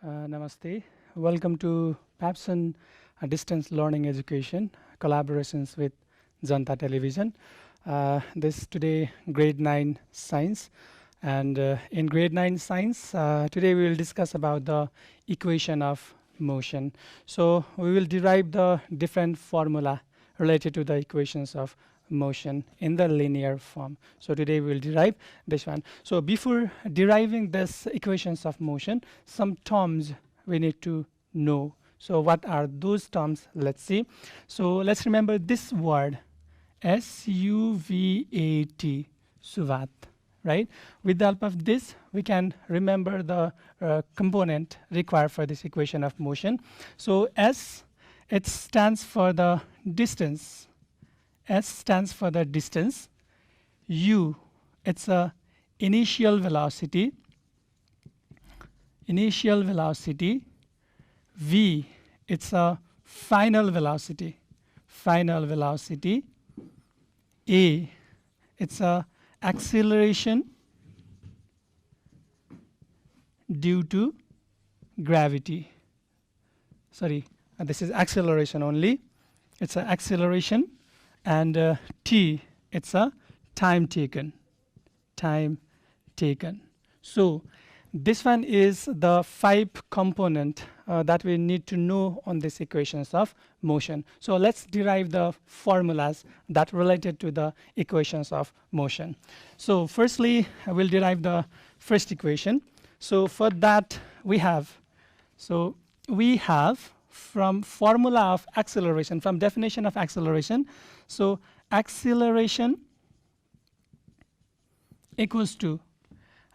Namaste. Welcome to Papson Distance Learning Education collaborations with Janta Television. This today grade 9 science, and in grade 9 science today we will discuss about the equation of motion. So we will derive the different formula related to the equations of motion in the linear form. So today we will derive this one. So before deriving this equations of motion, some terms we need to know. So what are those terms? Let's see. So let's remember this word SUVAT, SUVAT, right? With the help of this, we can remember the component required for this equation of motion. So S, it stands for the distance. S stands for the distance. U, it's a initial velocity. Initial velocity. V, it's a final velocity. Final velocity. A, it's a acceleration due to gravity. Sorry, this is acceleration only. It's an acceleration. And T, it's a time taken. Time taken. So this one is the 5 component that we need to know on these equations of motion. So let's derive the formulas that related to the equations of motion. So firstly, I will derive the first equation. So for that we have from formula of acceleration, from definition of acceleration. So acceleration equals to,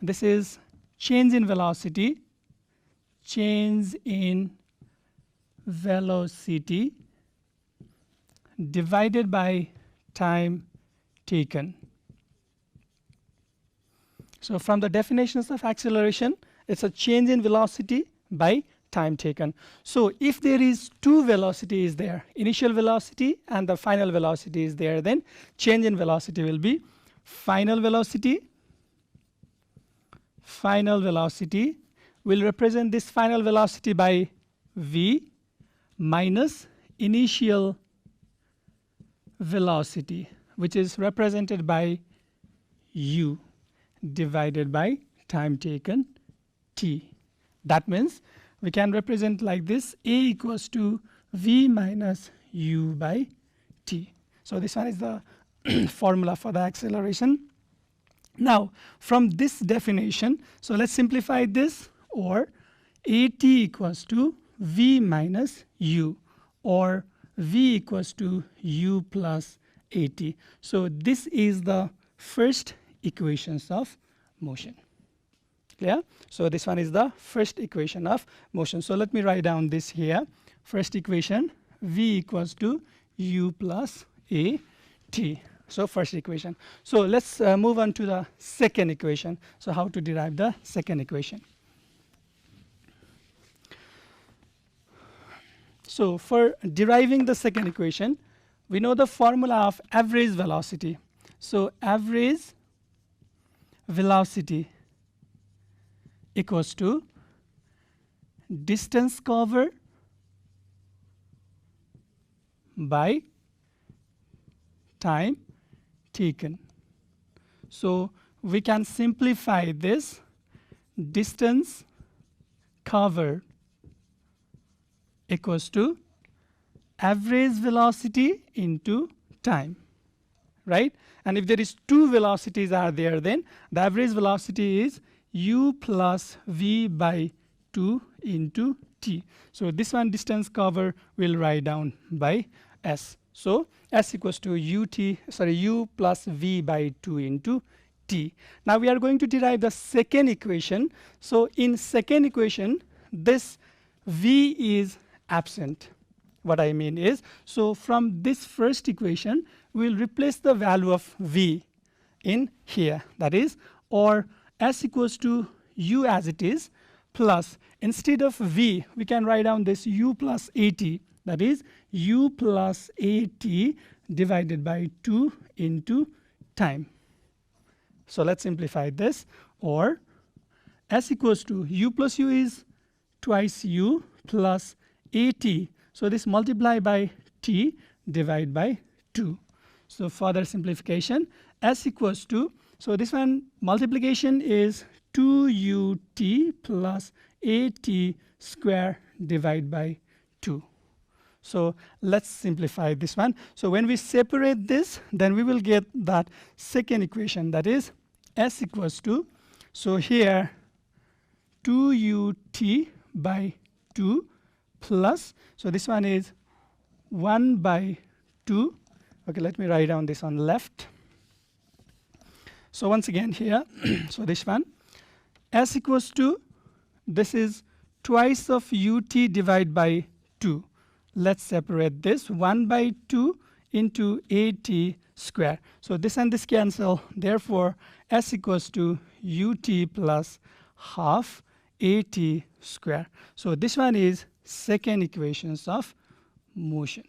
this is change in velocity divided by time taken. So from the definitions of acceleration, it's a change in velocity by time taken. So if there is two velocities there, initial velocity and the final velocity is there, then change in velocity will be final velocity. Final velocity will represent this final velocity by v minus initial velocity, which is represented by u divided by time taken t. That means we can represent like this: a equals to v minus u by t. So this one is the formula for the acceleration. Now from this definition, so let's simplify this, or at equals to v minus u, or v equals to u plus at. So this is the first equations of motion. Clear? So this one is the first equation of motion. So let me write down this here. First equation, v equals to u plus a t. So first equation. So let's move on to the second equation. So how to derive the second equation? So for deriving the second equation, we know the formula of average velocity. So average velocity equals to distance covered by time taken. So we can simplify this: distance covered equals to average velocity into time, right? And if there is two velocities are there, then the average velocity is u plus v by 2 into t. So this one distance cover will write down by s. So s equals to u plus v by 2 into t. Now we are going to derive the second equation. So in second equation, this v is absent. What I mean is, so from this first equation, we will replace the value of v in here. That is, or s equals to u as it is, plus, instead of v, we can write down this u plus at. That is, u plus at divided by 2 into time. So let's simplify this, or s equals to u plus u is twice u plus at. So this multiply by t divide by 2. So further simplification, s equals to, so this one multiplication is 2ut plus at square divide by 2. So let's simplify this one. So when we separate this, then we will get that second equation, that is s equals to, so here 2ut by 2 plus, so this one is 1 by 2. Okay, let me write down this on left. So once again here, so this one, s equals to, this is twice of ut divided by 2. Let's separate this 1 by 2 into at square. So this and this cancel. Therefore, s equals to ut plus half at square. So this one is second equations of motion.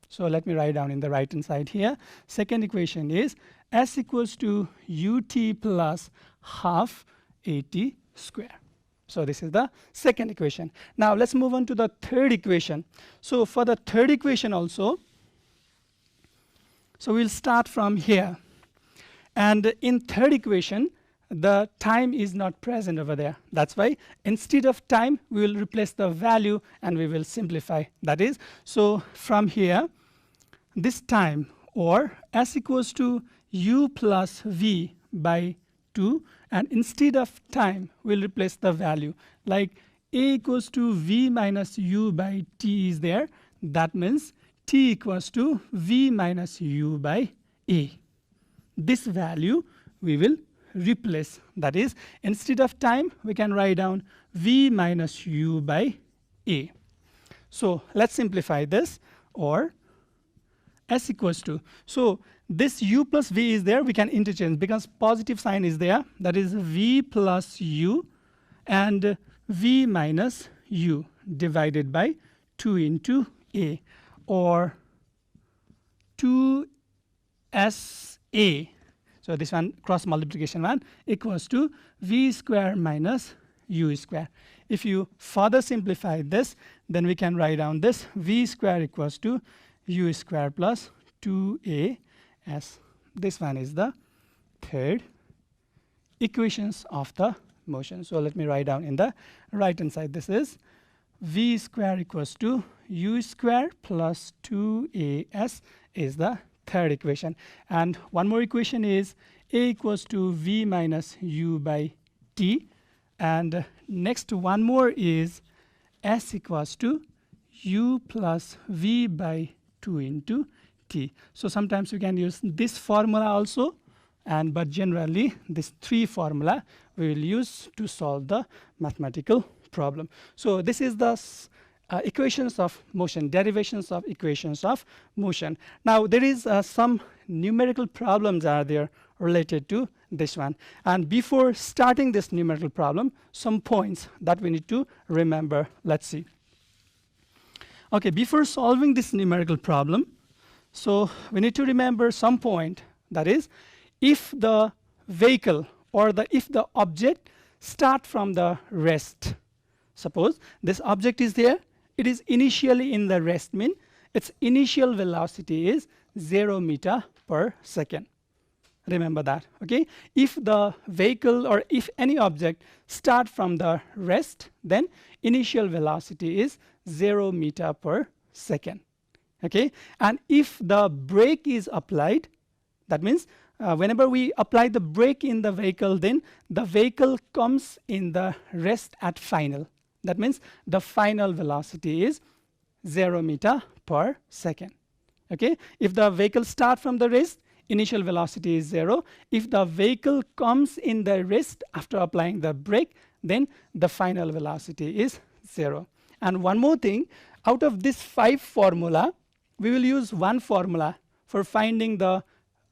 So let me write down in the right hand side here. Second equation is s equals to ut plus half at square. So this is the second equation. Now let's move on to the third equation. So for the third equation also, so we'll start from here. And in third equation, the time is not present over there. That's why instead of time, we will replace the value and we will simplify. That is, so from here, this time, or s equals to u plus v by 2, and instead of time, we'll replace the value. Like a equals to v minus u by t is there. That means t equals to v minus u by a. This value we will replace. That is, instead of time, we can write down v minus u by a. So let's simplify this, or s equals to, so this u plus v is there, we can interchange because positive sign is there. That is v plus u and v minus u divided by 2 into a, or 2sa. So this one cross multiplication one equals to v square minus u square. If you further simplify this, then we can write down this v square equals to u square plus 2as. This one is the third equations of the motion. So let me write down in the right hand side. This is v square equals to u square plus 2as is the third equation. And one more equation is a equals to v minus u by t. And next one more is s equals to u plus v by 2 into t. So sometimes you can use this formula also, and but generally this three formula we will use to solve the mathematical problem. So this is the equations of motion, derivations of equations of motion. Now there is some numerical problems are there related to this one. And before starting this numerical problem, some points that we need to remember. Let's see. Okay, before solving this numerical problem, so we need to remember some point, that is, if the vehicle or if the object start from the rest. Suppose this object is there, it is initially in the rest, mean its initial velocity is 0 meter per second. Remember that, okay? If the vehicle or if any object start from the rest, then initial velocity is 0 meter per second, okay? And if the brake is applied, that means whenever we apply the brake in the vehicle, then the vehicle comes in the rest at final. That means the final velocity is 0 meter per second, okay? If the vehicle start from the rest, initial velocity is 0. If the vehicle comes in the rest after applying the brake, then the final velocity is 0. And one more thing, out of this 5 formula, we will use one formula for finding the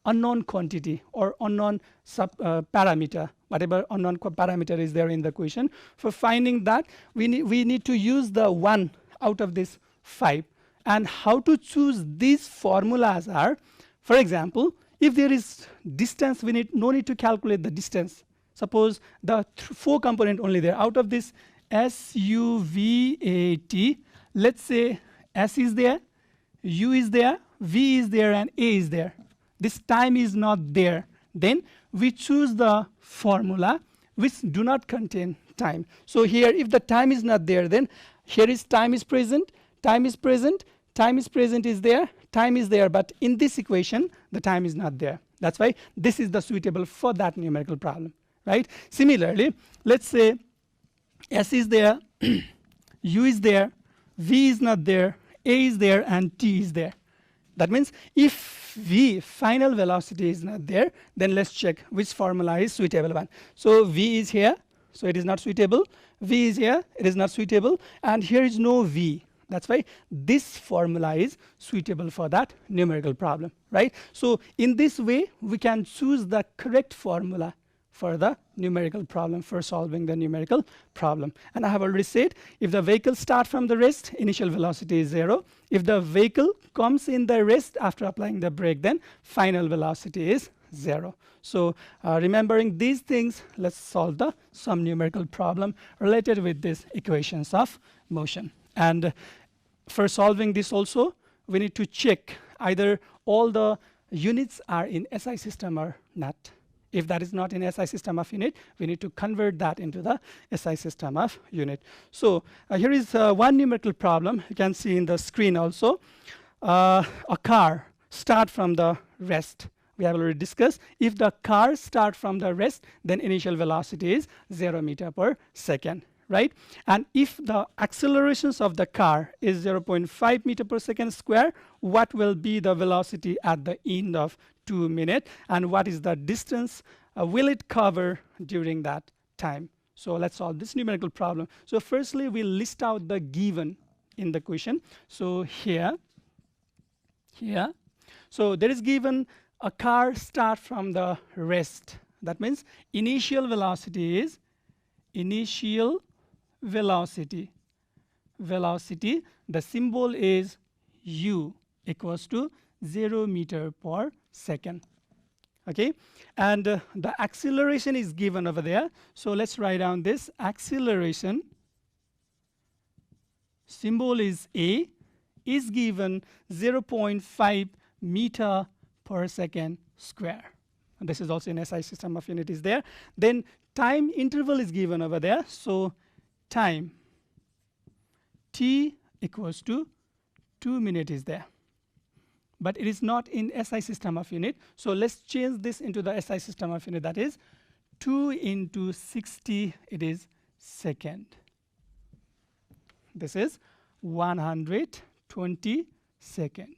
unknown quantity or unknown parameter, whatever unknown parameter is there in the equation. For finding that, we need to use the one out of this 5. And how to choose these formulas are, for example, if there is distance, we no need to calculate the distance. Suppose the 4 component only there. Out of this SUVAT. Let's say S is there, U is there, V is there, and A is there. This time is not there. Then we choose the formula which do not contain time. So here, if the time is not there, then here is time is present, time is present, time is present is there, time is there, but in this equation, the time is not there. That's why this is the suitable for that numerical problem, right? Similarly, let's say S is there, U is there, V is not there, A is there, and T is there. That means if V, final velocity, is not there, then let's check which formula is suitable one. So V is here, so it is not suitable. V is here, it is not suitable. And here is no V. That's why this formula is suitable for that numerical problem, right? So in this way, we can choose the correct formula for the numerical problem, for solving the numerical problem. And I have already said, if the vehicle starts from the rest, initial velocity is 0. If the vehicle comes in the rest after applying the brake, then final velocity is 0. So remembering these things, let's solve some numerical problem related with these equations of motion. And for solving this also, we need to check either all the units are in SI system or not. If that is not in SI system of unit, we need to convert that into the SI system of unit. So here is one numerical problem. You can see in the screen also. A car start from the rest. We have already discussed. If the car start from the rest, then initial velocity is 0 meter per second, right? And if the accelerations of the car is 0.5 meter per second square, what will be the velocity at the end of 2 minutes, and what is the distance will it cover during that time? So let's solve this numerical problem. So firstly, we list out the given in the question. So here, so there is given a car start from the rest. That means initial velocity is velocity. The symbol is U equals to 0 meter per second. Okay, and the acceleration is given over there. So let's write down this acceleration. Symbol is A, is given 0.5 meter per second square. And this is also in SI system of unit is there. Then time interval is given over there. So time T equals to 2 minutes is there. But it is not in SI system of unit. So let's change this into the SI system of unit. That is 2 into 60, it is second. This is 120 second.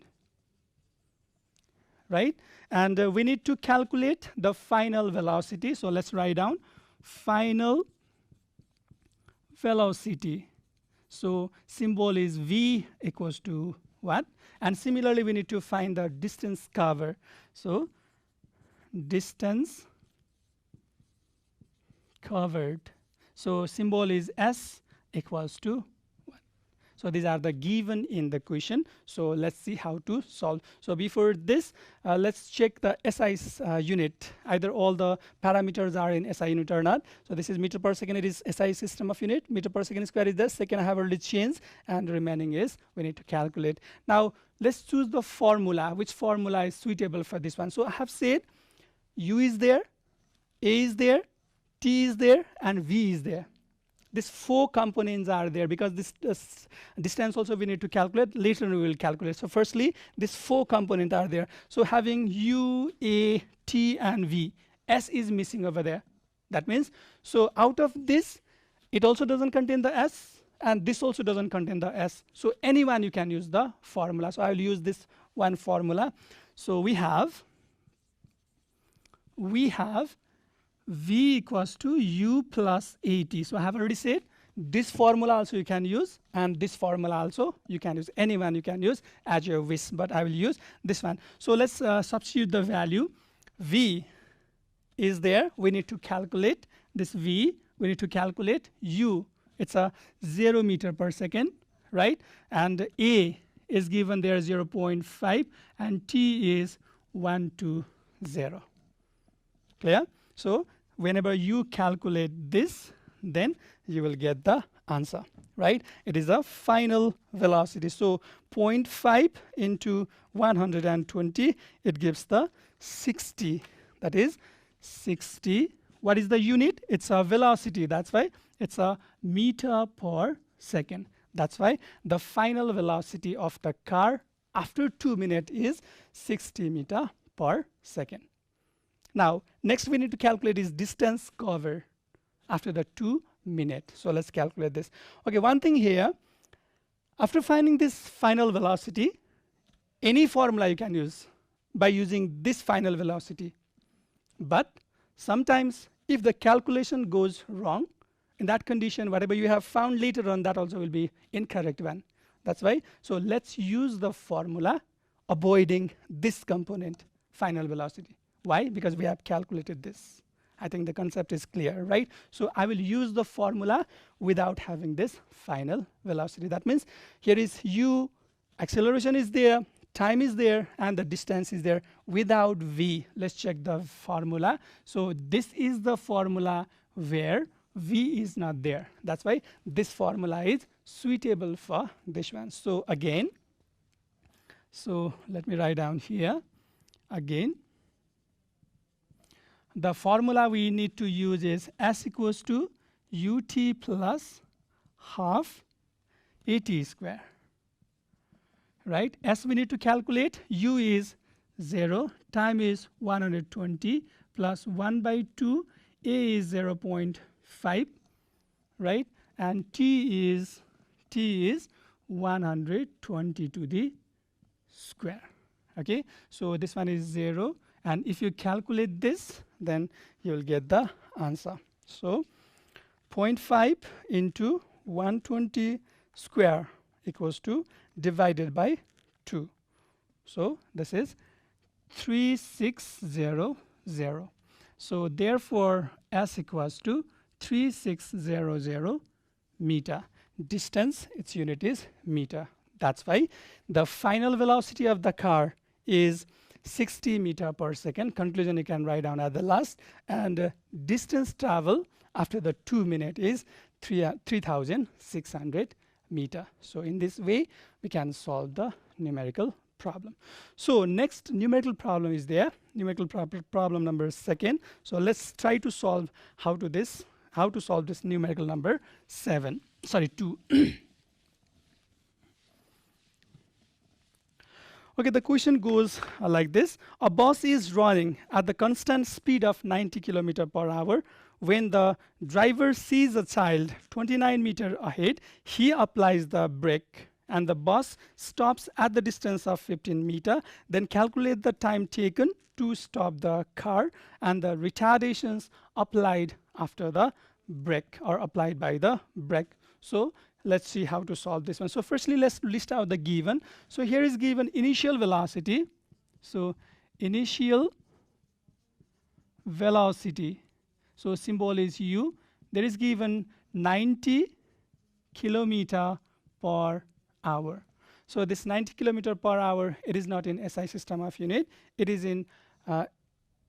Right? And we need to calculate the final velocity. So let's write down final velocity. So symbol is V equals to what? And similarly, we need to find the distance covered. So distance covered. So symbol is S equals to 1. So these are the given in the question. So let's see how to solve. So before this, let's check the SI unit. Either all the parameters are in SI unit or not. So this is meter per second. It is SI system of unit. Meter per second square is the second I have already changed. And the remaining is we need to calculate. Now let's choose the formula. Which formula is suitable for this one? So I have said U is there, A is there, T is there, and V is there. These 4 components are there because this distance also we need to calculate. Later we will calculate. So firstly, these 4 components are there. So having U, A, T, and V. S is missing over there. That means, so out of this, it also doesn't contain the S, and this also doesn't contain the S. So anyone you can use the formula. So I will use this one formula. So we have V equals to U plus AT. So I have already said this formula also you can use, and this formula also you can use. Anyone you can use as your wish, but I will use this one. So let's substitute the value. V is there. We need to calculate this V. We need to calculate U. It's a 0 meter per second, right? And A is given there 0.5, and T is 120. Clear? So whenever you calculate this, then you will get the answer, right? It is a final velocity. So 0.5 into 120, it gives the 60. That is 60. What is the unit? It's a velocity. That's why it's a meter per second. That's why the final velocity of the car after 2 minutes is 60 meter per second. Now, next we need to calculate is distance covered after the 2 minutes. So let's calculate this. Okay, one thing here, after finding this final velocity, any formula you can use by using this final velocity. But sometimes if the calculation goes wrong, in that condition, whatever you have found later on, that also will be incorrect one. That's why. So let's use the formula avoiding this component, final velocity. Why? Because we have calculated this. I think the concept is clear, right? So I will use the formula without having this final velocity. That means here is u, acceleration is there, time is there, and the distance is there without v. Let's check the formula. So this is the formula where v is not there. That's why this formula is suitable for this one. So again, so let me write down here again. The formula we need to use is s equals to ut plus half at square. Right? S we need to calculate. U is 0, time is 120 plus 1 by 2, a is 0.5, right? And t is 120 to the square. Okay, so this one is 0, and if you calculate this, then you will get the answer. So 0.5 into 120 square equals to divided by 2. So this is 3600. So therefore s equals to 3600 meter. Distance, its unit is meter. That's why the final velocity of the car is 60 meter per second. Conclusion you can write down at the last. And distance travel after the 2 minutes is 3600 meter. So in this way we can solve the numerical problem. So next numerical problem is there, numerical problem number 2. So let's try to solve how to solve this numerical number 2. Okay, the question goes like this. A bus is running at the constant speed of 90 km/h. When the driver sees a child 29 meters ahead, he applies the brake and the bus stops at the distance of 15 meters. Then calculate the time taken to stop the car and the retardations applied after the brake or applied by the brake. So let's see how to solve this one. So firstly, let's list out the given. So here is given initial velocity. So initial velocity. So symbol is u. There is given 90 km/h. So this 90 km/h, it is not in SI system of unit. It is in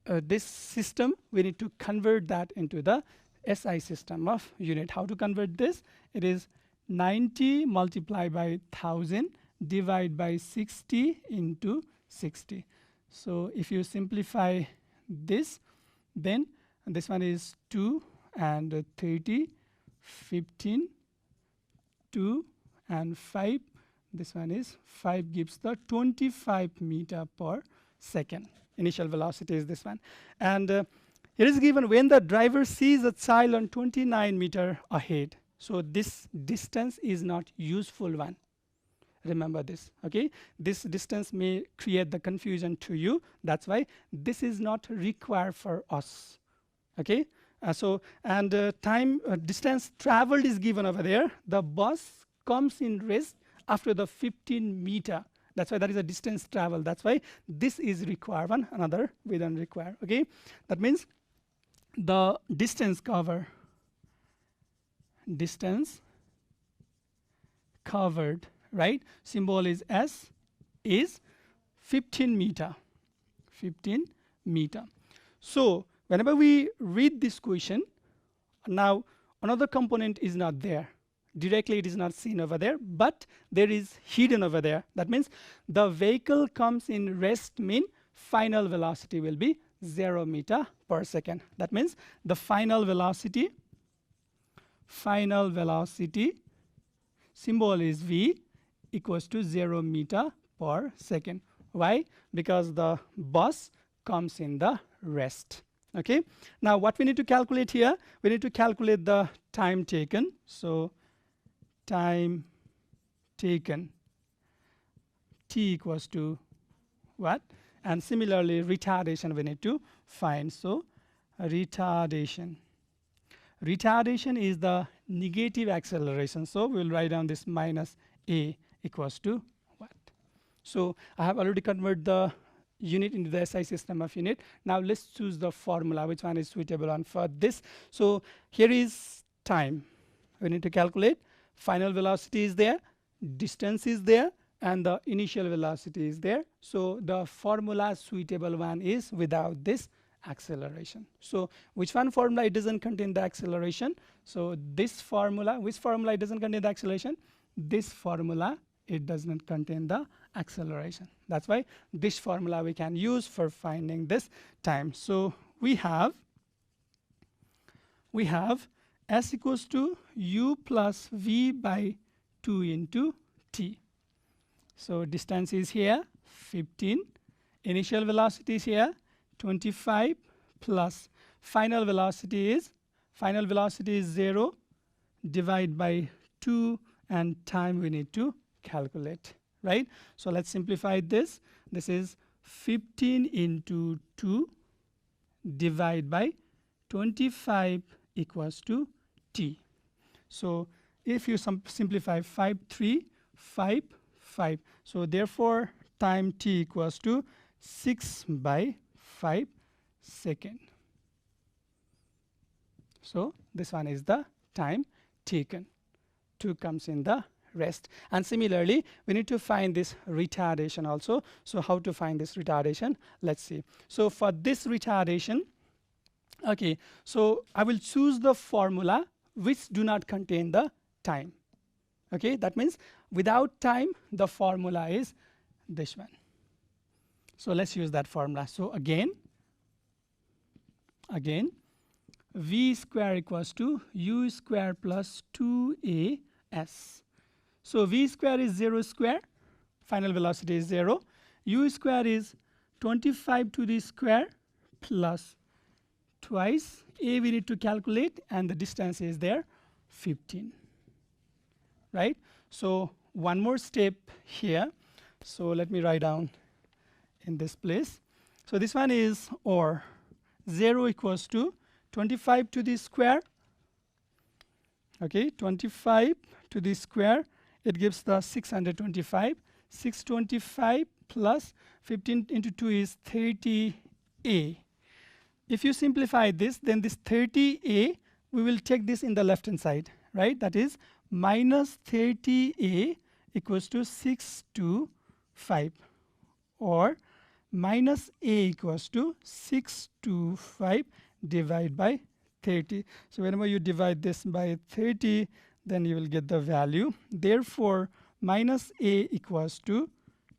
this system. We need to convert that into the SI system of unit. How to convert this? It is 90 multiplied by 1000 divided by 60 into 60. So if you simplify this, then this one is 2 and 30, 15, 2 and 5. This one is 5 gives the 25 meter per second. Initial velocity is this one. And it is given when the driver sees a child on 29 meter ahead. So this distance is not useful one. Remember this, okay? This distance may create the confusion to you. That's why this is not required for us, okay? Distance traveled is given over there. The bus comes in rest after the 15 meter. That's why that is a distance travel. That's why this is required one. Another we don't require, okay? That means the distance covered right? Symbol is S is 15 meter. 15 meter. So whenever we read this question, now another component is not there. Directly it is not seen over there, but there is hidden over there. That means the vehicle comes in rest mean final velocity will be 0 meter per second. That means the final velocity symbol is V equals to 0 meter per second. Why? Because the bus comes in the rest. Okay. Now what we need to calculate here? We need to calculate the time taken. So time taken, t equals to what? And similarly retardation we need to find. So retardation is the negative acceleration. So we will write down this minus a equals to what? So I have already converted the unit into the SI system of unit. Now let's choose the formula, which one is suitable one for this. So here is time. We need to calculate. Final velocity is there, distance is there, and the initial velocity is there. So the formula suitable one is without this acceleration. So which one formula it doesn't contain the acceleration? So this formula, which formula it doesn't contain the acceleration? This formula, it does not contain the acceleration. That's why this formula we can use for finding this time. So we have S equals to U plus V by 2 into T. So distance is here 15, initial velocity is here 25, plus final velocity is 0, divide by 2, and time we need to calculate, right? So let's simplify this. This is 15 into 2 divide by 25 equals to t. So if you simplify 5, 3, 5, 5. So therefore time t equals to 6 by 5 second. So this one is the time taken. 2 comes in the rest. And similarly, we need to find this retardation also. So how to find this retardation? Let's see. So for this retardation, okay, so I will choose the formula which do not contain the time. Okay, that means without time, the formula is this one. So let's use that formula. So again, v square equals to u square plus 2as. So v square is 0 square, final velocity is 0. U square is 25 to the square plus twice a we need to calculate, and the distance is there 15, right? So one more step here. So let me write down in this place. So this one is, or 0 equals to 25 to the square. Okay, 25 to the square, it gives the 625. 625 plus 15 into 2 is 30a. If you simplify this, then this 30a, we will take this in the left hand side, right? That is minus 30a equals to 625, or minus a equals to 625 divided by 30. So whenever you divide this by 30, then you will get the value. Therefore, minus a equals to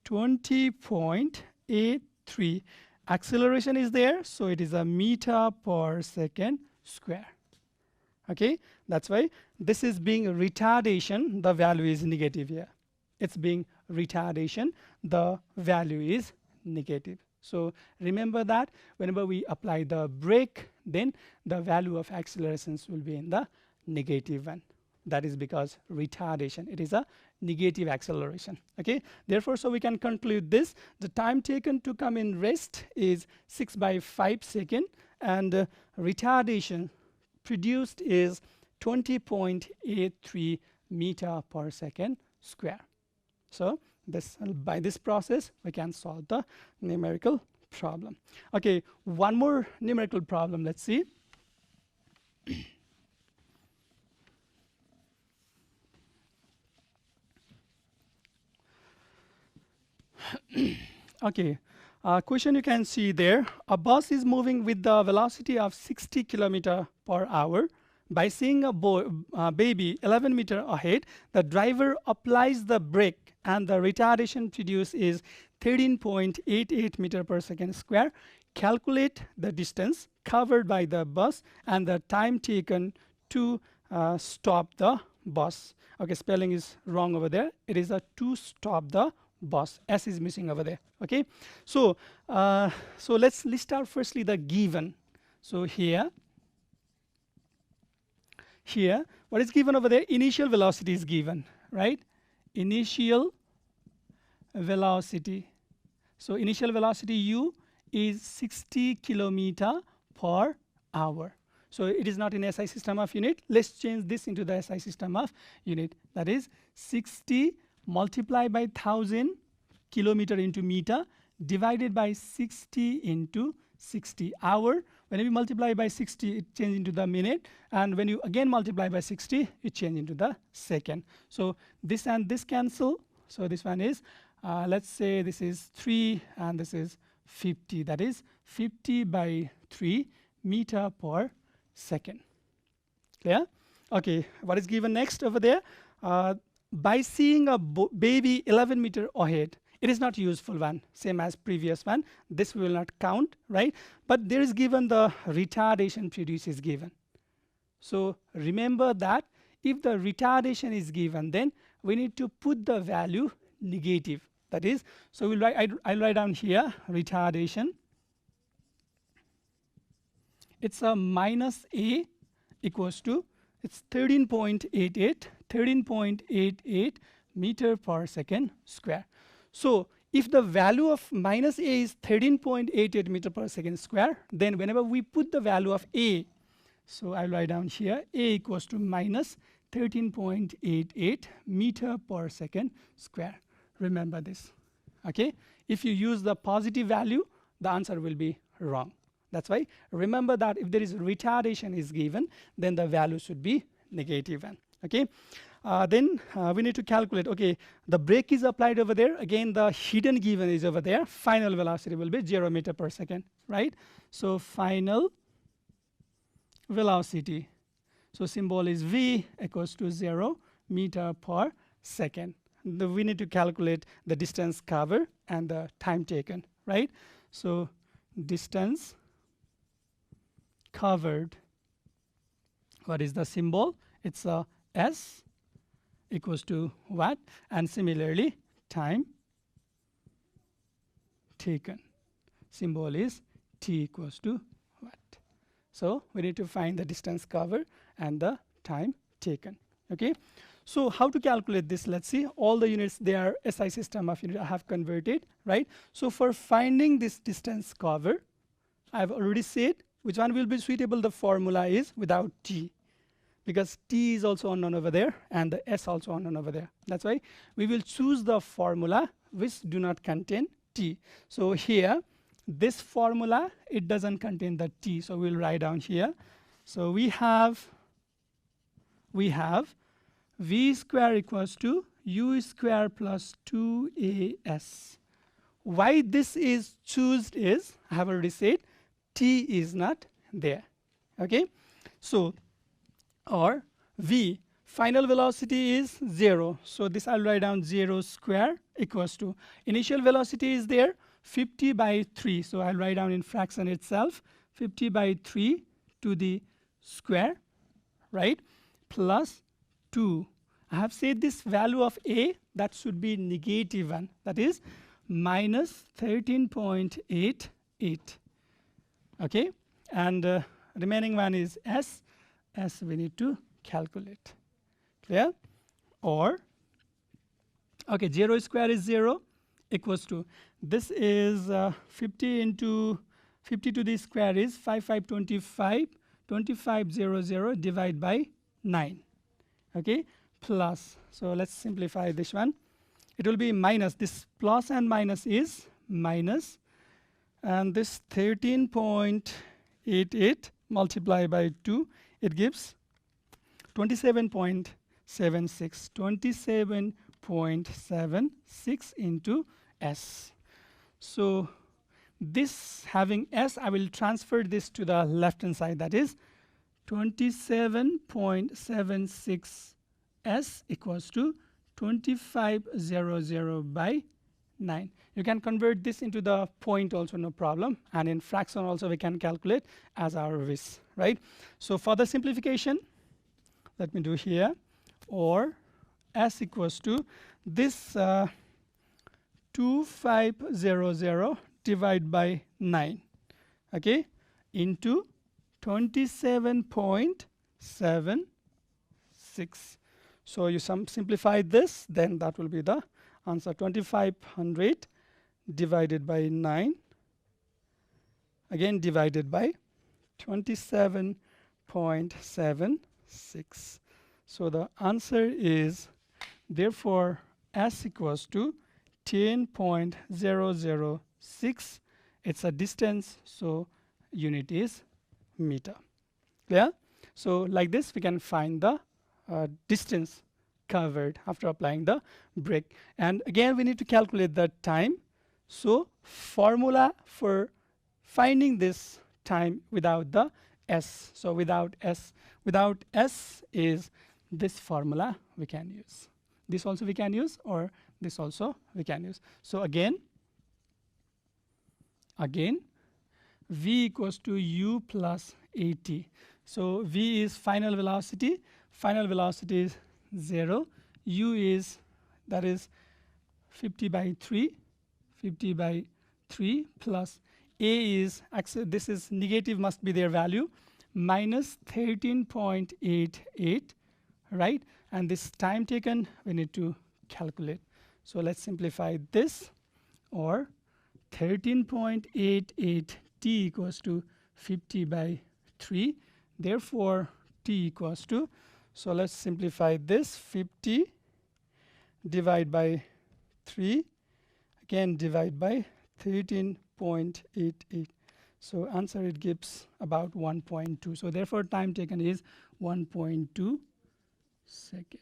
20.83. Acceleration is there, so it is a meter per second square. Okay, that's why this is being retardation, the value is negative here. It's being retardation, the value is negative. So remember that whenever we apply the brake, then the value of accelerations will be in the negative one. That is because retardation, it is a negative acceleration. Okay, therefore, so we can conclude this. The time taken to come in rest is 6 by 5 second, and retardation produced is 20.83 meter per second square. So this, by this process, we can solve the numerical problem. Okay, one more numerical problem. Let's see. Okay, question you can see there. A bus is moving with the velocity of 60 km per hour, by seeing a baby 11 meter ahead, the driver applies the brake and the retardation produced is 13.88 meter per second square. Calculate the distance covered by the bus and the time taken to stop the bus. Okay, spelling is wrong over there. It is a to stop the bus. S is missing over there. Okay, so let's list out firstly the given. So here what is given over there? Initial velocity is given, right? Initial velocity. So initial velocity u is 60 kilometer per hour. So it is not in SI system of unit. Let's change this into the SI system of unit. That is 60 multiplied by 1000 kilometer into meter divided by 60 into 60 hour. When you multiply by 60, it changes into the minute, and when you again multiply by 60, it changes into the second. So this and this cancel. So this one is let's say this is 3 and this is 50. That is 50 by 3 meter per second. Clear? Okay, what is given next over there? By seeing a baby 11 meter ahead, it is not useful one, same as previous one. This will not count, right? But there is given the retardation produced is given. So remember that if the retardation is given, then we need to put the value negative. That is, so we'll write, I'll write down here retardation. It's a minus a equals to, it's 13.88 meter per second square. So if the value of minus a is 13.88 meter per second square, then whenever we put the value of a, so I'll write down here a equals to minus 13.88 meter per second square. Remember this. Okay, if you use the positive value, the answer will be wrong. That's why remember that if there is retardation is given, then the value should be negative one. Okay, then we need to calculate. Okay, the brake is applied over there. Again, the hidden given is over there. Final velocity will be 0 meter per second, right? So final velocity. So symbol is v equals to 0 meter per second. We need to calculate the distance covered and the time taken, right? So distance covered, what is the symbol? It's a S equals to what? And similarly, time taken. Symbol is T equals to what? So we need to find the distance covered and the time taken. Okay. So how to calculate this? Let's see. All the units, they are SI system of unit I have converted, right? So for finding this distance covered, I have already said which one will be suitable. The formula is without T, because T is also unknown over there and the S also unknown over there. That's why we will choose the formula which do not contain T. So here, this formula, it doesn't contain the T. So we'll write down here. So we have v square equals to u square plus 2as. Why this is chosen is, I have already said, T is not there. Okay, so or v final velocity is 0. So this I'll write down 0 square equals to initial velocity is there 50 by 3. So I'll write down in fraction itself 50 by 3 to the square, right? Plus 2. I have said this value of a, that should be negative one. That is minus 13.88. Okay, and remaining one is s. S we need to calculate. Clear? Or okay, 0 square is 0 equals to, this is 50 into 50 to the square is 5525, 2500 divided by 9. Okay, plus, so let's simplify this one. It will be minus, this plus and minus is minus, and this 13.88 multiplied by 2, it gives 27.76, 27.76 into S. So this having S, I will transfer this to the left hand side, that is 27.76 s equals to 2500 by 9. You can convert this into the point also, no problem, and in fraction also we can calculate as our wish, right? So for the simplification, let me do here, or s equals to this 2500 divided by 9, okay, into 27.76. So you simplify this, then that will be the answer. 2500 divided by 9, again divided by 27.76. So the answer is, therefore, s equals to 10.006. It's a distance, so unit is meter. Clear? So like this we can find the distance covered after applying the brake. And again we need to calculate the time. So formula for finding this time without the s. So without s is this formula we can use. This also we can use, or this also we can use. So again v equals to u plus at. So v is final velocity is 0, u is, that is 50 by 3 plus a is, this is negative, must be their value, minus 13.88, right? And this time taken we need to calculate. So let's simplify this, or 13.88 t equals to 50 by 3. Therefore t equals to, so let's simplify this, 50 divided by 3, again divide by 13.88. So answer it gives about 1.2. So therefore time taken is 1.2 second.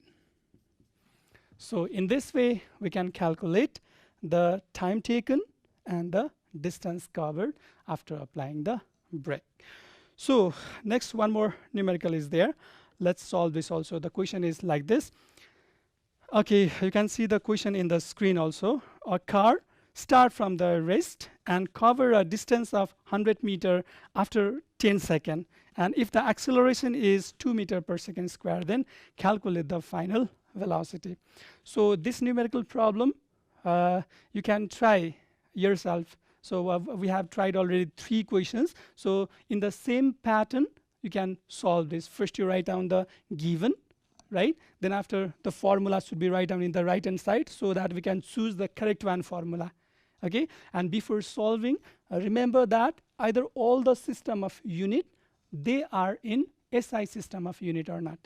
So in this way we can calculate the time taken and the distance covered after applying the brake. So next, one more numerical is there. Let's solve this also. The question is like this. Okay, you can see the question in the screen also. A car start from the rest and cover a distance of 100 meter after 10 seconds. And if the acceleration is 2 meter per second square, then calculate the final velocity. So this numerical problem, you can try yourself. So we have tried already 3 questions. So in the same pattern, you can solve this. First you write down the given, right? Then after, the formula should be write down in the right hand side so that we can choose the correct one formula. Okay, and before solving, remember that either all the system of unit, they are in SI system of unit or not.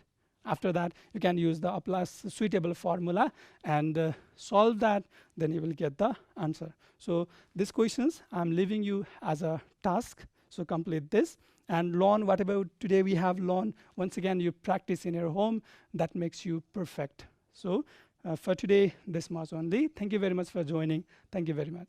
After that, you can use the Laplace suitable formula and solve that, then you will get the answer. So these questions I'm leaving you as a task, so complete this and learn whatever today we have learned. Once again, you practice in your home, that makes you perfect. So for today, this much only. Thank you very much for joining. Thank you very much.